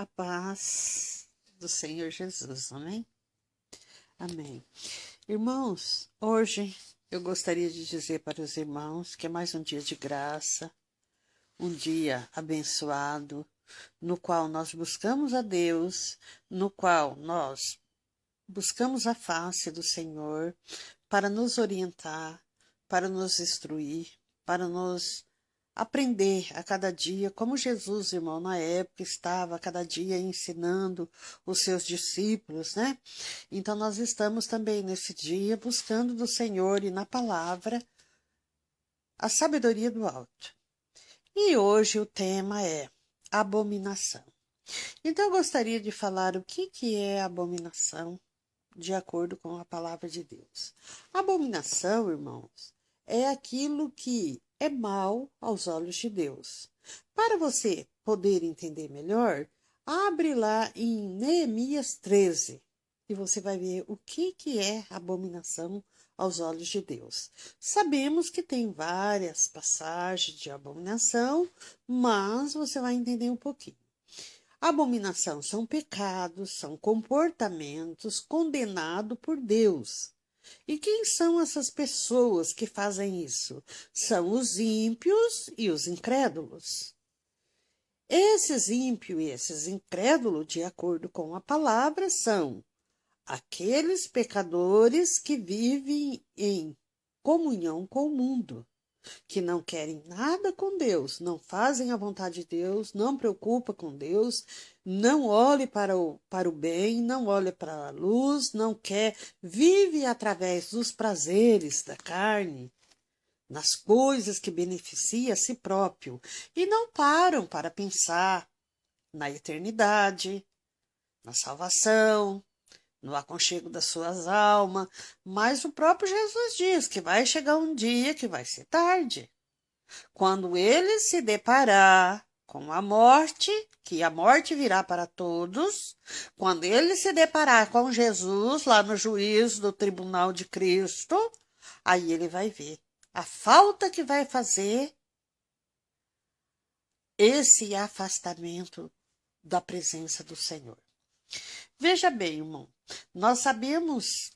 A paz do Senhor Jesus, amém? Amém. Irmãos, hoje eu gostaria de dizer para os irmãos que é mais um dia de graça, um dia abençoado, no qual nós buscamos a Deus, no qual nós buscamos a face do Senhor para nos orientar, para nos instruir, para nos aprender a cada dia, como Jesus, irmão, na época estava a cada dia ensinando os seus discípulos, né? Então nós estamos também nesse dia buscando do Senhor e na palavra a sabedoria do alto. E hoje o tema é abominação. Então eu gostaria de falar o que é abominação de acordo com a palavra de Deus. Abominação, irmãos, é aquilo que é mal aos olhos de Deus. Para você poder entender melhor, abre lá em Neemias 13 e você vai ver o que é abominação aos olhos de Deus. Sabemos que tem várias passagens de abominação, mas você vai entender um pouquinho. Abominação são pecados, são comportamentos condenados por Deus. E quem são essas pessoas que fazem isso? São os ímpios e os incrédulos. Esses ímpios e esses incrédulos, de acordo com a palavra, são aqueles pecadores que vivem em comunhão com o mundo, que não querem nada com Deus, não fazem a vontade de Deus, não preocupa com Deus, não olhe para o bem, não olhe para a luz, não quer, vive através dos prazeres da carne, nas coisas que beneficia a si próprio, e não param para pensar na eternidade, na salvação, no aconchego das suas almas, mas o próprio Jesus diz que vai chegar um dia que vai ser tarde. Quando ele se deparar com a morte, que a morte virá para todos, quando ele se deparar com Jesus lá no juízo do tribunal de Cristo, aí ele vai ver a falta que vai fazer esse afastamento da presença do Senhor. Veja bem, irmão, nós sabemos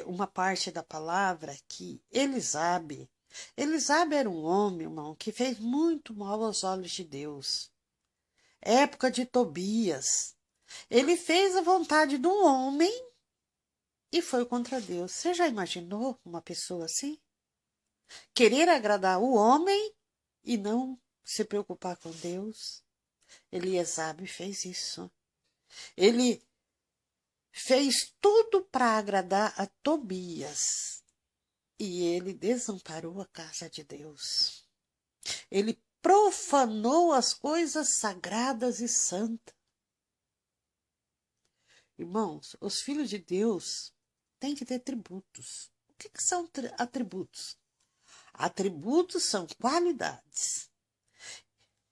uma parte da palavra que Elisabe era um homem, irmão, que fez muito mal aos olhos de Deus. Época de Tobias. Ele fez a vontade de um homem e foi contra Deus. Você já imaginou uma pessoa assim? Querer agradar o homem e não se preocupar com Deus? Elisabe fez isso. Ele fez tudo para agradar a Tobias. E ele desamparou a casa de Deus. Ele profanou as coisas sagradas e santas. Irmãos, os filhos de Deus têm que ter tributos. O que são atributos? Atributos são qualidades.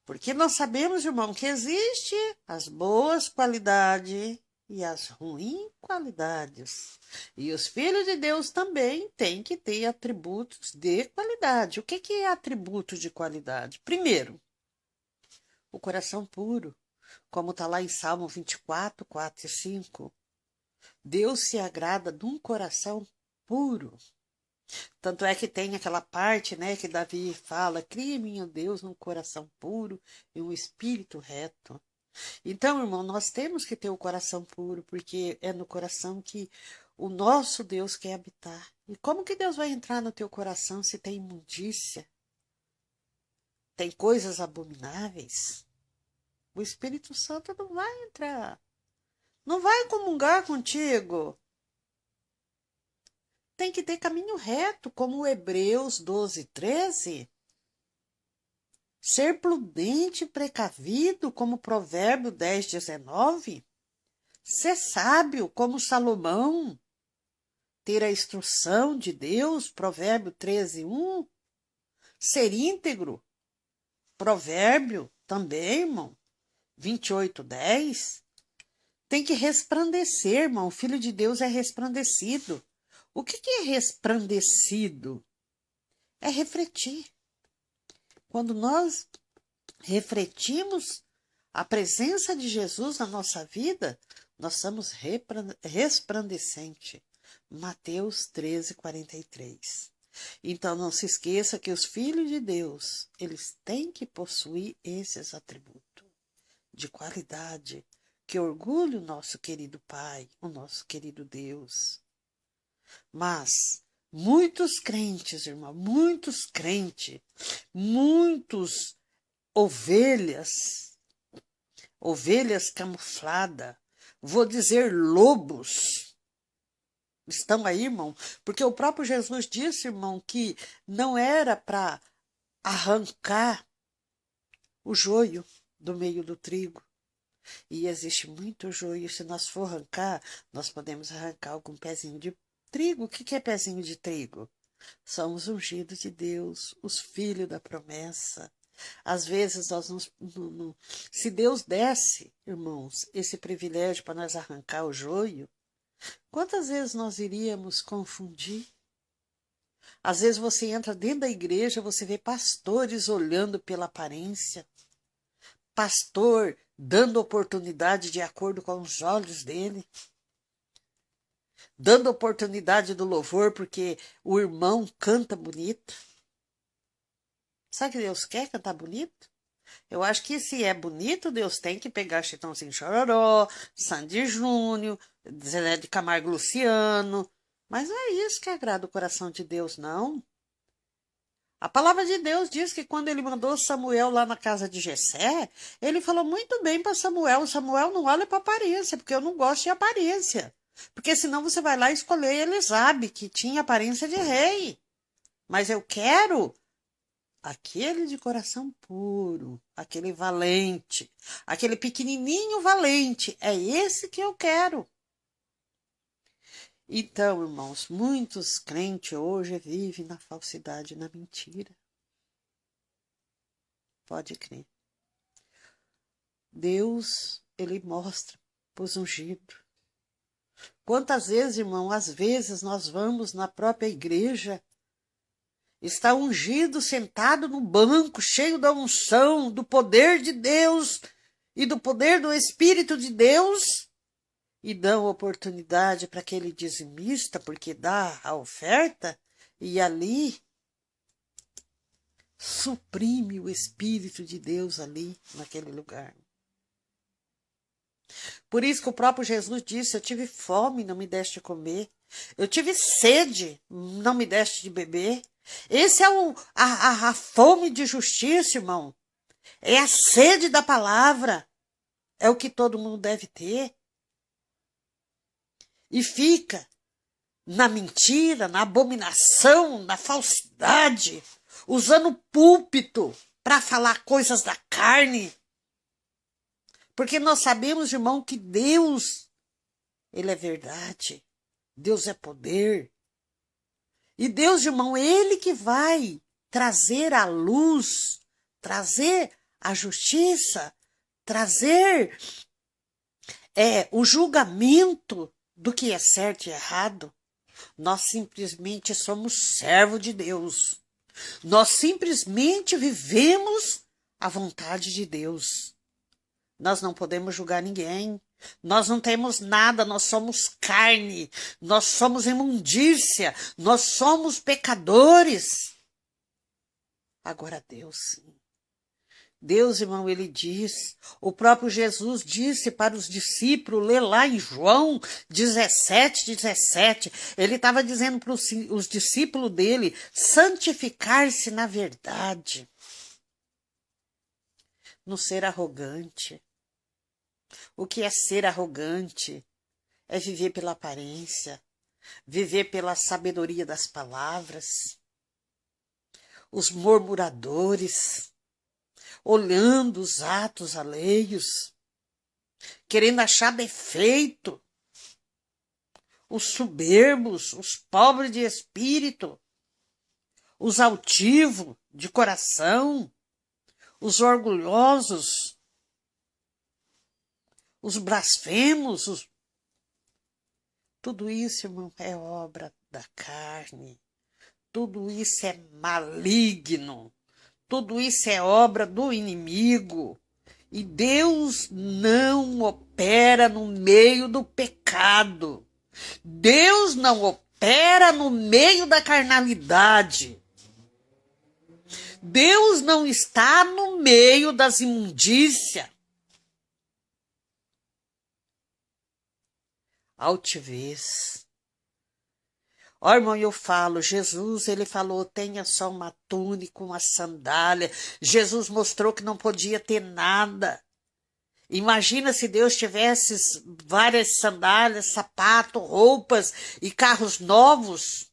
Porque nós sabemos, irmão, que existe as boas qualidades e as ruins qualidades. E os filhos de Deus também têm que ter atributos de qualidade. O que é atributo de qualidade? Primeiro, o coração puro, como está lá em Salmo 24, 4 e 5. Deus se agrada de um coração puro. Tanto é que tem aquela parte, né, que Davi fala, cria, meu Deus, um coração puro e um espírito reto. Então, irmão, nós temos que ter o coração puro, porque é no coração que o nosso Deus quer habitar. E como que Deus vai entrar no teu coração se tem imundícia? Tem coisas abomináveis? O Espírito Santo não vai entrar. Não vai comungar contigo. Tem que ter caminho reto, como o Hebreus 12, 13. Ser prudente e precavido, como Provérbio 10, 19. Ser sábio, como Salomão. Ter a instrução de Deus, Provérbio 13, 1. Ser íntegro, Provérbio também, irmão, 28, 10. Tem que resplandecer, irmão. O Filho de Deus é resplandecido. O que é resplandecido? É refletir. Quando nós refletimos a presença de Jesus na nossa vida, nós somos resplandecente. Mateus 13:43. Então não se esqueça que os filhos de Deus, eles têm que possuir esses atributos de qualidade, que orgulha o nosso querido Pai, o nosso querido Deus. Mas muitos crentes, irmão, muitos crentes, muitos ovelhas camufladas, vou dizer lobos, estão aí, irmão, porque o próprio Jesus disse, irmão, que não era para arrancar o joio do meio do trigo. E existe muito joio, se nós for arrancar, nós podemos arrancar algum pezinho de trigo. O que é pezinho de trigo? Somos ungidos de Deus, os filhos da promessa. Às vezes, nós se Deus desse, irmãos, esse privilégio para nós arrancar o joio, quantas vezes nós iríamos confundir? Às vezes você entra dentro da igreja, você vê pastores olhando pela aparência, pastor dando oportunidade de acordo com os olhos dele, dando oportunidade do louvor porque o irmão canta bonito. Sabe que Deus quer cantar bonito? Eu acho que se é bonito, Deus tem que pegar Chitãozinho Chororó, Sandy Júnior, Zé de Camargo e Luciano. Mas não é isso que agrada o coração de Deus, não. A palavra de Deus diz que quando ele mandou Samuel lá na casa de Jessé, ele falou muito bem para Samuel. Samuel, não olha para aparência, porque eu não gosto de aparência. Porque senão você vai lá escolher Elisabe, que tinha aparência de rei. Mas eu quero aquele de coração puro, aquele valente, aquele pequenininho valente. É esse que eu quero. Então, irmãos, muitos crentes hoje vivem na falsidade, na mentira. Pode crer. Deus, ele mostra para os ungidos. Quantas vezes, irmão, às vezes nós vamos na própria igreja, está ungido, sentado no banco, cheio da unção, do poder de Deus e do poder do Espírito de Deus, e dão oportunidade para aquele dizimista, porque dá a oferta, e ali suprime o Espírito de Deus ali, naquele lugar. Por isso que o próprio Jesus disse, eu tive fome, não me deste de comer. Eu tive sede, não me deste de beber. Esse é a fome de justiça, irmão. É a sede da palavra. É o que todo mundo deve ter. E fica na mentira, na abominação, na falsidade, usando o púlpito para falar coisas da carne. Porque nós sabemos, irmão, que Deus, ele é verdade. Deus é poder. E Deus, irmão, ele que vai trazer a luz, trazer a justiça, trazer o julgamento do que é certo e errado. Nós simplesmente somos servo de Deus. Nós simplesmente vivemos a vontade de Deus. Nós não podemos julgar ninguém. Nós não temos nada, nós somos carne. Nós somos imundícia. Nós somos pecadores. Agora Deus, sim. Deus, irmão, ele diz, o próprio Jesus disse para os discípulos, lê lá em João 17:17, ele estava dizendo para os discípulos dele, santificar-se na verdade, não ser arrogante. O que é ser arrogante? É viver pela aparência, viver pela sabedoria das palavras, os murmuradores, olhando os atos alheios, querendo achar defeito, os soberbos, os pobres de espírito, os altivos de coração, os orgulhosos, os blasfemos, tudo isso, irmão, é obra da carne, tudo isso é maligno. Tudo isso é obra do inimigo. E Deus não opera no meio do pecado. Deus não opera no meio da carnalidade. Deus não está no meio das imundícias. Altivez. Ó, irmão, eu falo, Jesus, ele falou, tenha só uma túnica, uma sandália. Jesus mostrou que não podia ter nada. Imagina se Deus tivesse várias sandálias, sapatos, roupas e carros novos.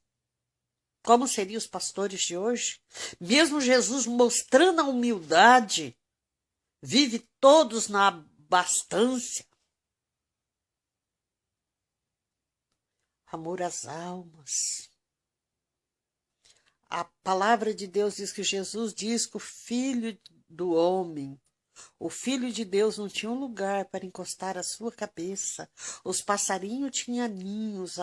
Como seriam os pastores de hoje? Mesmo Jesus mostrando a humildade, vive todos na abastança. Amor às almas. A palavra de Deus diz que Jesus diz que o Filho do Homem, o Filho de Deus não tinha um lugar para encostar a sua cabeça. Os passarinhos tinham ninhos,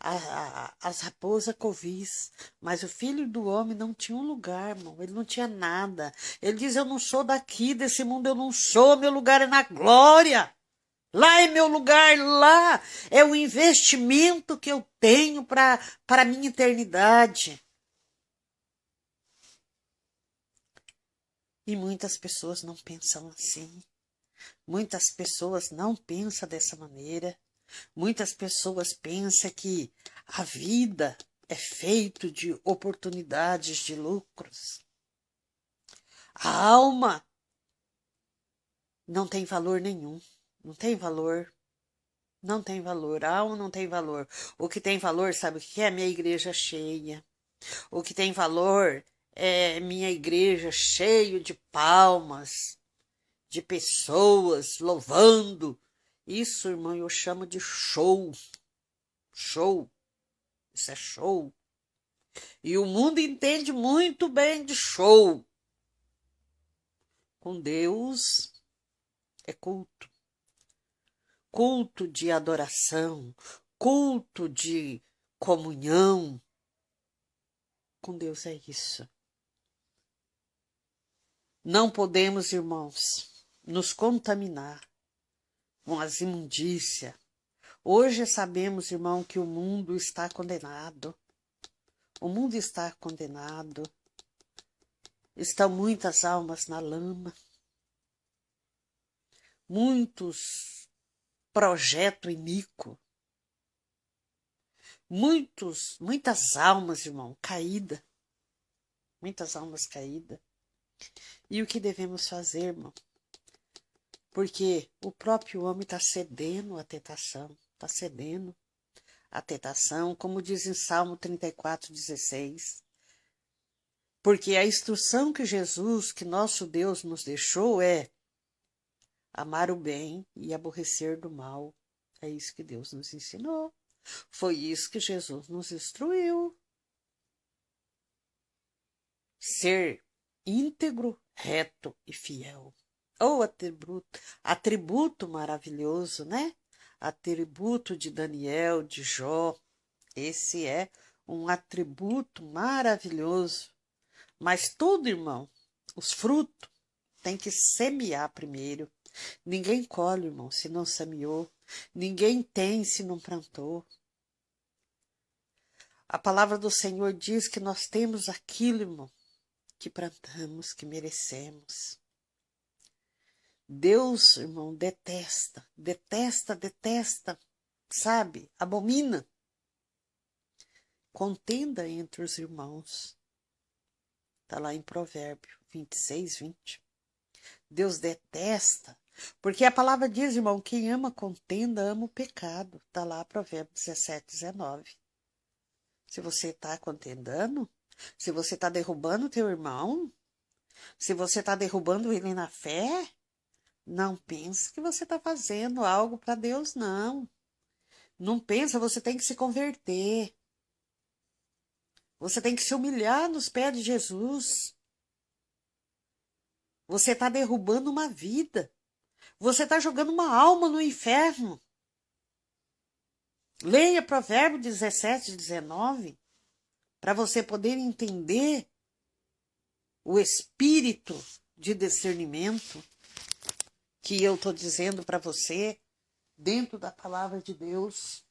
as raposas covis, mas o Filho do Homem não tinha um lugar, irmão. Ele não tinha nada. Ele diz, eu não sou daqui, desse mundo eu não sou, meu lugar é na glória. Lá é meu lugar, lá é o investimento que eu tenho para a minha eternidade. E muitas pessoas não pensam assim. Muitas pessoas não pensam dessa maneira. Muitas pessoas pensam que a vida é feita de oportunidades, de lucros. A alma não tem valor nenhum. Não tem valor. Não tem valor. A alma não tem valor. O que tem valor, sabe o que é? Minha igreja cheia. O que tem valor é minha igreja cheia de palmas, de pessoas louvando. Isso, irmão, eu chamo de show. Show. Isso é show. E o mundo entende muito bem de show. Com Deus é culto. Culto de adoração, culto de comunhão. Com Deus é isso. Não podemos, irmãos, nos contaminar com as imundícias. Hoje sabemos, irmão, que o mundo está condenado. O mundo está condenado. Estão muitas almas na lama. Muitos projetos iníquos. Muitas almas, irmão, caídas. Muitas almas caídas. E o que devemos fazer, irmão? Porque o próprio homem está cedendo à tentação. Está cedendo à tentação, como diz em Salmo 34:16. Porque a instrução que Jesus, que nosso Deus nos deixou é amar o bem e aborrecer do mal. É isso que Deus nos ensinou. Foi isso que Jesus nos instruiu. Ser íntegro, reto e fiel. Ou atributo maravilhoso, né? Atributo de Daniel, de Jó. Esse é um atributo maravilhoso. Mas tudo, irmão, os frutos tem que semear primeiro. Ninguém colhe, irmão, se não semeou. Ninguém tem se não plantou. A palavra do Senhor diz que nós temos aquilo, irmão, que plantamos, que merecemos. Deus, irmão, detesta, sabe? Abomina. Contenda entre os irmãos. Está lá em Provérbio 26:20. Deus detesta, porque a palavra diz, irmão, quem ama contenda, ama o pecado. Está lá Provérbio 17:19. Se você está contendendo, se você está derrubando o teu irmão, se você está derrubando ele na fé, não pense que você está fazendo algo para Deus, não. Não pensa, você tem que se converter. Você tem que se humilhar nos pés de Jesus. Você está derrubando uma vida. Você está jogando uma alma no inferno. Leia Provérbio 17:19 para você poder entender o espírito de discernimento. que eu estou dizendo para você, dentro da palavra de Deus,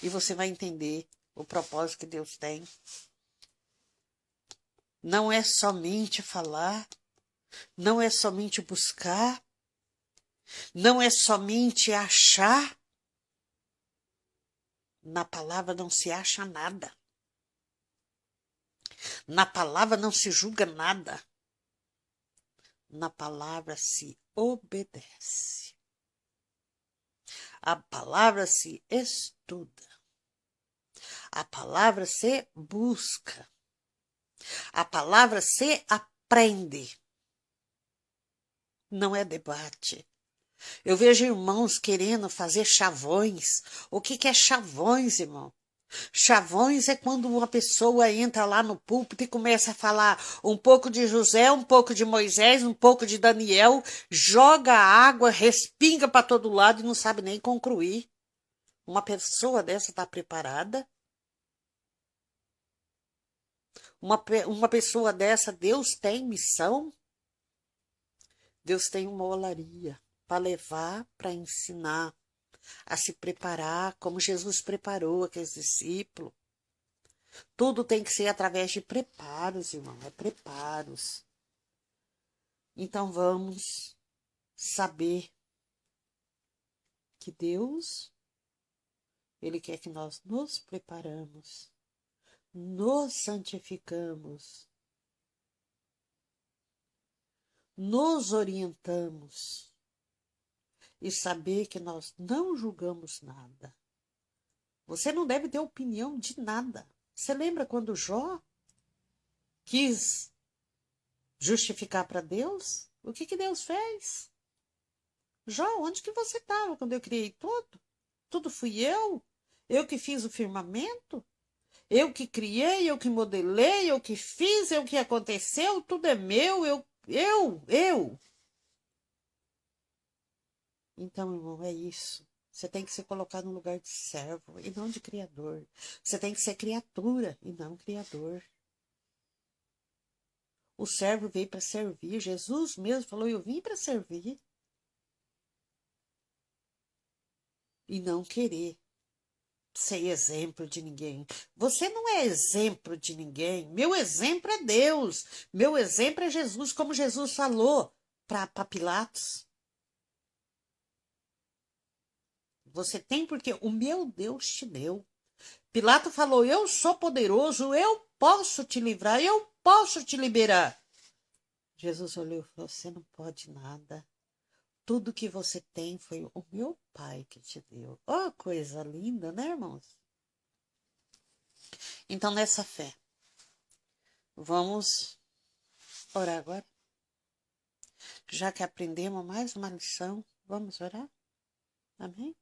e você vai entender o propósito que Deus tem. Não é somente falar, não é somente buscar, não é somente achar. Na palavra não se acha nada. Na palavra não se julga nada. Na palavra se obedece. A palavra se estuda. A palavra se busca. A palavra se aprende. Não é debate. Eu vejo irmãos querendo fazer chavões. O que é chavões, irmão? Chavões é quando uma pessoa entra lá no púlpito e começa a falar um pouco de José, um pouco de Moisés, um pouco de Daniel, joga água, respinga para todo lado e não sabe nem concluir. Uma pessoa dessa está preparada? Uma pessoa dessa, Deus tem missão? Deus tem uma olaria para levar, para ensinar, a se preparar, como Jesus preparou aqueles discípulos. Tudo tem que ser através de preparos, irmão, é preparos. Então vamos saber que Deus, Ele quer que nós nos preparamos, nos santificamos, nos orientamos e saber que nós não julgamos nada. Você não deve ter opinião de nada. Você lembra quando Jó quis justificar para Deus? O que Deus fez? Jó, onde que você estava quando eu criei tudo? Tudo fui eu? Eu que fiz o firmamento? Eu que criei, eu que modelei, eu que fiz, eu que aconteceu, tudo é meu, eu. Então, irmão, é isso. Você tem que se colocar no lugar de servo e não de criador. Você tem que ser criatura e não criador. O servo veio para servir. Jesus mesmo falou, eu vim para servir. E não querer ser exemplo de ninguém. Você não é exemplo de ninguém. Meu exemplo é Deus. Meu exemplo é Jesus, como Jesus falou para Pilatos. Você tem porque o meu Deus te deu. Pilato falou, eu sou poderoso, eu posso te livrar, eu posso te liberar. Jesus olhou e falou, você não pode nada. Tudo que você tem foi o meu Pai que te deu. Oh, coisa linda, né, irmãos? Então, nessa fé, vamos orar agora? Já que aprendemos mais uma lição, vamos orar? Amém?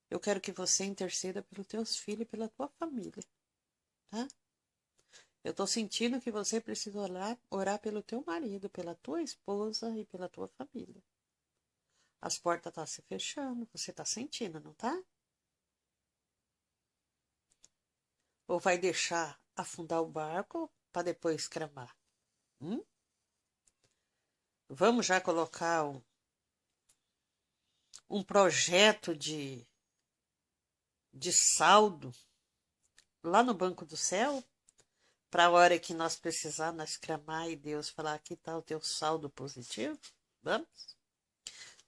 Eu quero que você interceda pelos teus filhos e pela tua família, tá? Eu tô sentindo que você precisa orar pelo teu marido, pela tua esposa e pela tua família. As portas estão se fechando, você tá sentindo, não tá? Ou vai deixar afundar o barco para depois cramar? Vamos já colocar um projeto de saldo lá no banco do céu, para a hora que nós precisar, nós clamar e Deus falar, aqui está o teu saldo positivo? Vamos?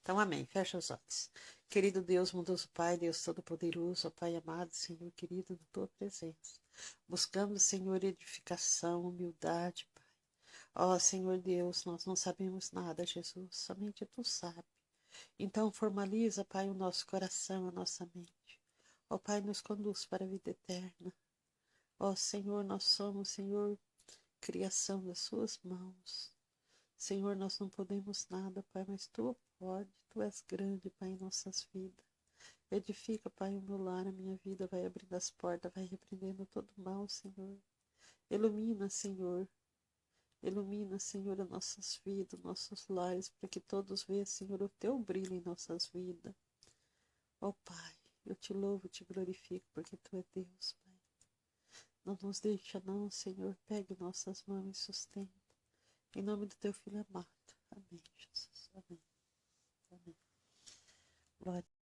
Então, amém. Fecha os olhos. Querido Deus, bondoso Pai, Deus Todo-Poderoso, ó Pai amado, Senhor querido, na tua presença. Buscando, Senhor, edificação, humildade, Pai. Ó, Senhor Deus, nós não sabemos nada, Jesus, somente Tu sabe. Então, formaliza, Pai, o nosso coração, a nossa mente. Ó, Pai, nos conduz para a vida eterna. Ó, Senhor, nós somos, Senhor, criação das Suas mãos. Senhor, nós não podemos nada, Pai, mas Tu pode, Tu és grande, Pai, em nossas vidas. Edifica, Pai, o meu lar, a minha vida, vai abrindo as portas, vai repreendendo todo mal, Senhor. Ilumina, Senhor, as nossas vidas, nossos lares, para que todos vejam, Senhor, o Teu brilho em nossas vidas. Ó Pai, eu Te louvo, Te glorifico, porque Tu é Deus, Pai. Não nos deixa não, Senhor, pegue nossas mãos e sustenta. Em nome do Teu Filho amado. Amém, Jesus. Amém. Amém. Glória.